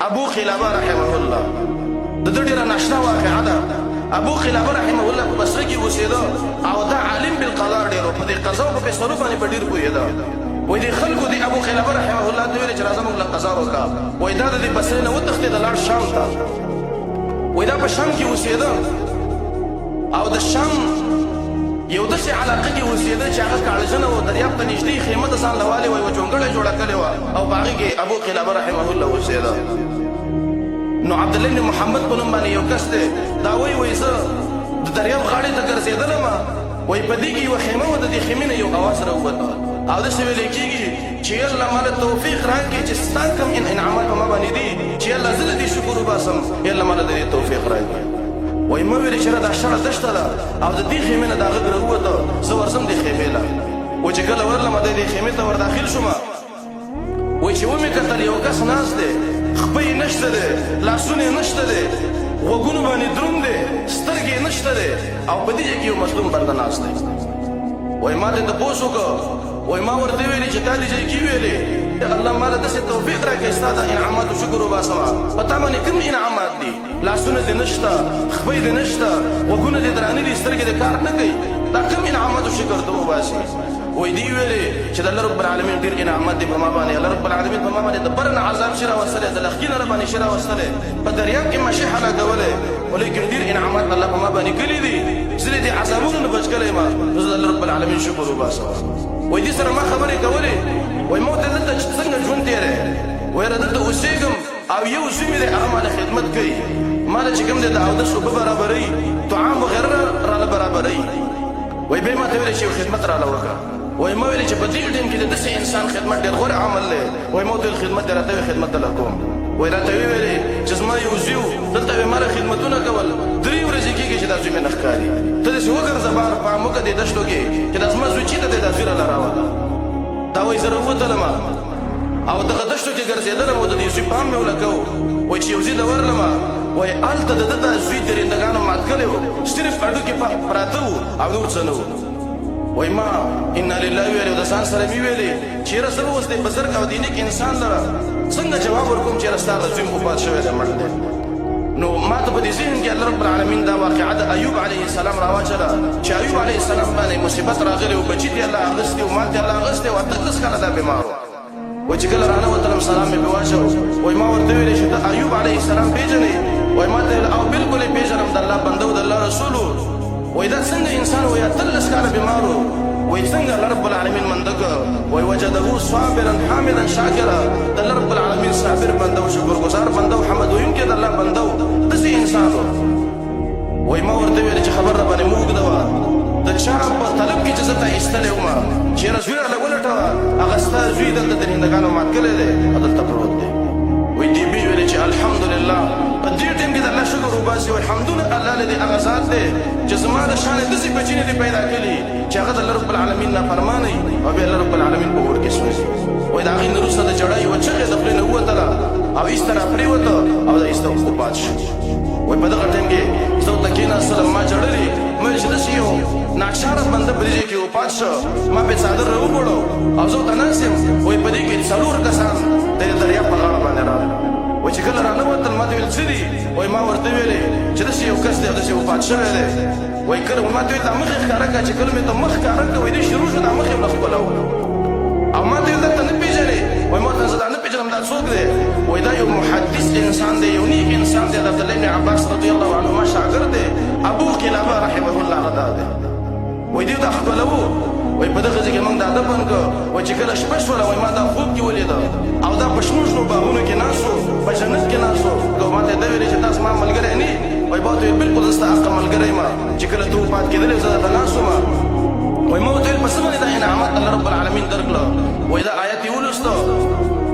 ابو قلابه رحمه الله د دې ډیره ناشنا واقعه ده. ابو قلابه رحمه الله په بصره کې اوسېده او دا عالم بالقضاء ډېر په دې قضا او په فیصلو باندې په ډېر پوهېده. وایي دې خلکو دې ابو قلابه رحمه الله ته ویل چې راځه موږ له قضا وکړه. وایي دا د دې بصرې نه وتښتېد لاړ شام ته. وایي دا په شام کې اوسېده او د شام یو داسې علاقه کې اوسېده چې هغه کاړژنه و، دریاب ته نږدې خیمه د ځان له والې وایي و جونګړه جوړه کړې وه او په هغې کې ابو قلابه رحمه الله اوسېده. نو عبدالله بن محمد په نوم باندې یو کس دی، دا وایي زه د دریاب غاړې ته ګرځېدلم، وایي په دې کې یوه خیمه وه، د دې خیمې نه یو اواز راووته او داسې ویلی کېږي چې یالله ماله توفیق راکړي چې ستا کوم انعامات په ما باندې دي چې یالله زه د دې شکر وباسم، یالله ماله د دې توفیق راکړي. وایي مه ویلې چې دا شړه دشته ده او د دې خیمې نه دا غږ راووته، زه ورځم دې خیمې له. وایي چې کله ورلم د دې خیمې ته ورداخل شوم، وایي چې ومې کتل یو کس ناست دی، خپه یې نشته دی، لاسونه یې نشته دی، غوږونو باندې دروند دی، سترګې یې نشته دی او په دې ځای کې یو مظلوم بنده ناست دی. وایي ما ته تپوس وکړه، وایي ما ورته ویلې چې تا دې ځای کې ویلې الله ماله داسې توفیق راکړي ستا د انعاماتو شکر وباسمه، په تا باندې کوم انعامات دي؟ لاسونه دې نشته، خپه دې نشته، غوږونه دې درانه دي، سترګې دې کار نه کوي، دا کوم انعاماتو شکر ته وباسي؟ وایي دې ویلې چې د الله رب العالمین ډېر انعامات دي په ما باندې، الله رب العالمین په ما باندې د بر نه عذاب شي راوستلی، د لښکي نه راباندې شي راوستلی، په دریاب کې ماشي هلاکولی، ولیکن ډېر انعامات الله په ما باندې کړي دي، زه دې عذابونو نه بچ کړی یم، زه د الله رب العالمین شکر وباسم. وایي دې سره ما خبرې کولې، وایي ما ورته دلته څنګه ژوند تېری، وایي دلته اوسېږم او یو زوی مې دی هغه ماله خدمت کوي، ماله چې کوم دی د اودس اوبه برابروي، طعام وغیره راله برابروي. وایي بیا یې ما ته ویلې چې یو خدمت راله وکړه. وایي ما ویلې چې په دې ټیم کې د داسې انسان خدمت ډېر غوره عمل دی. وایي ما ورته ویل خدمت دې راته ویل خدمت دله کوم. وایي راته ویلې چې زما یو زوی و دلته یې ماله خدمتونه کول، 3 ورځې کېږي چې دا زوی مې نه ښکاري، ته داسې وګرځه بهر پام وکړه دې دشتو کې چې دا زما زوی چېرته دی دا زوی راله راوله. دا وایي زه راووتلم او دغه دشتو کې ګرځېدلم او د دې زوی پام مې ولګو. وایي چې یو ځای ته ورلم، وایي هلته د ده دا زوی درندګانو مات کړی و، صرف هډوکې پراته وو او نور څه نه وو. وایي ما انا لله ویلې او د ځان سره مې ویلې چې یاره زه به اوس دې بزرګ او دینیک انسان لره څنګه جواب ورکوم چې یاره ستا هغه زوی وفات شوی دی، مړ دی. نو ما ته په دې ذهن کې الله رب العالمین دا واقعه د ایوب علیه السلام راواچله چې ایوب علیه السلام باندې مصیبت راغلی و، بچي دې الله اخیستی و، مال دې الله اخیستی و، 18 کاله دا بیمار و. وایي چې کله رانوتلم سلام مې پرې واچو. وایي ما ورته ویلې چې ته ایوب علیه السلام پېژنې؟ وایي ما ته ویل او بلکل یې پېژنم، د الله بنده و د الله رسول و. وایي دا څنګه انسان و 18 کاله بیمار و، وایي څنګه الله رب العالمین منده کړ؟ وایي وجده صابرا حامدا شاکرا، د الله رب العالمین صابر بنده و، شکرګزار بنده و، حمد ویونکی د الله بنده و، داسې انسان و. وایي ما ورته ویل چې خبر راباندې مه اوږده وه، د چا په طلب کې چې زه ته ایستلی وم چې یاره زوی راله ولټوه، هغه ستا زوی دلته د هندګانو مات کړی دی او دلته پروت دی. وایي دې بیا ویلې چې الحمدلله په دې ټیم کې د الله شکر وباسي، وایي حمدونه الله له دې هغه ذات دی چې زما د شانې داسې بچي نه دي پیدا کړي چې هغه د الله رب العالمین نافرمانوي او بیا الله رب العالمین په اور کې سوځي. وایي د هغې نه وروسته د جړۍ یوه چغې د خولې نه ووتله او ایسته راپرېوته او د ایسته وفات شو. وایي په دغه ټیم کې زه ورته کېناستلم، ما ژړلې، ما ویل چې داسې یو ناچاره بنده په دې ځای کې وفات شه، ما پرې څادر راوغوړو او زه ورته ناست یم. وایي په دې کې 4 کسان د دریاب په غاړه باندې راغلل. وایي چې کله رانوتل ما ته ویل څه دي؟ وایي ما ورته ویلې چې داسې یو کس دی او داسې وفات شوی دی. وایي کله ما ته ویل دا مخ یې ښکاره کړه، چې کله مې ته مخ ښکاره کړه وایي دې شروع شو دا مخ یې مله خپلو او ما ته ویل دا ته نه پېژنې؟ وایي ما ته زه دا نه پېژنم دا څوک دی؟ وایي دا یو محدث انسان دی، یو نیک انسان دی، د عبدالله بن عباس رضی الله عنهما شاګرد دی، ابو قلابه رحمه الله دا دی. وایي دې دا ښکلوو. وایي په دغه ځای کې موږ دا دفن کړ. وایي چې کله شپه شوله وایي ما دا خوب کې ولیده او دا په شنو شنو باغونو کې ناست و، په جنت کې ناست و. که ما ته یې دا ویلې چې تا زما ملګری نه یې؟ وایي ما ورته ویل بلکل زه ستا حقه ملګری یم، چې کله ته وفات کېدلې زه درته ناست وم. وایي ما ورته ویل په څه باندې دا انعامات الله رب العالمین درکړه؟ وایي دا آیت یې ولوسته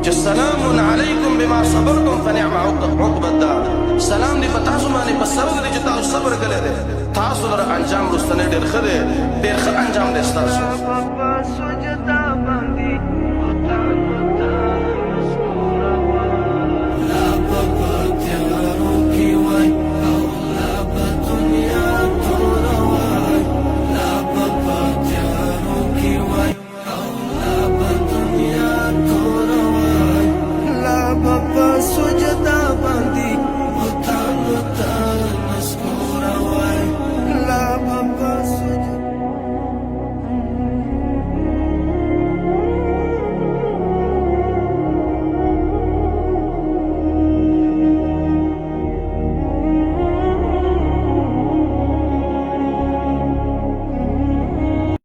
چې سلام علیکم بما صبرتم فنعم عقب الدار، سلام دې په تاسو باندې په سبب دی چې تاسو صبر کړی دی، تاسو لره انجام وروستنی ډېر ښه دی، ډېر ښه انجام دی ستاسو.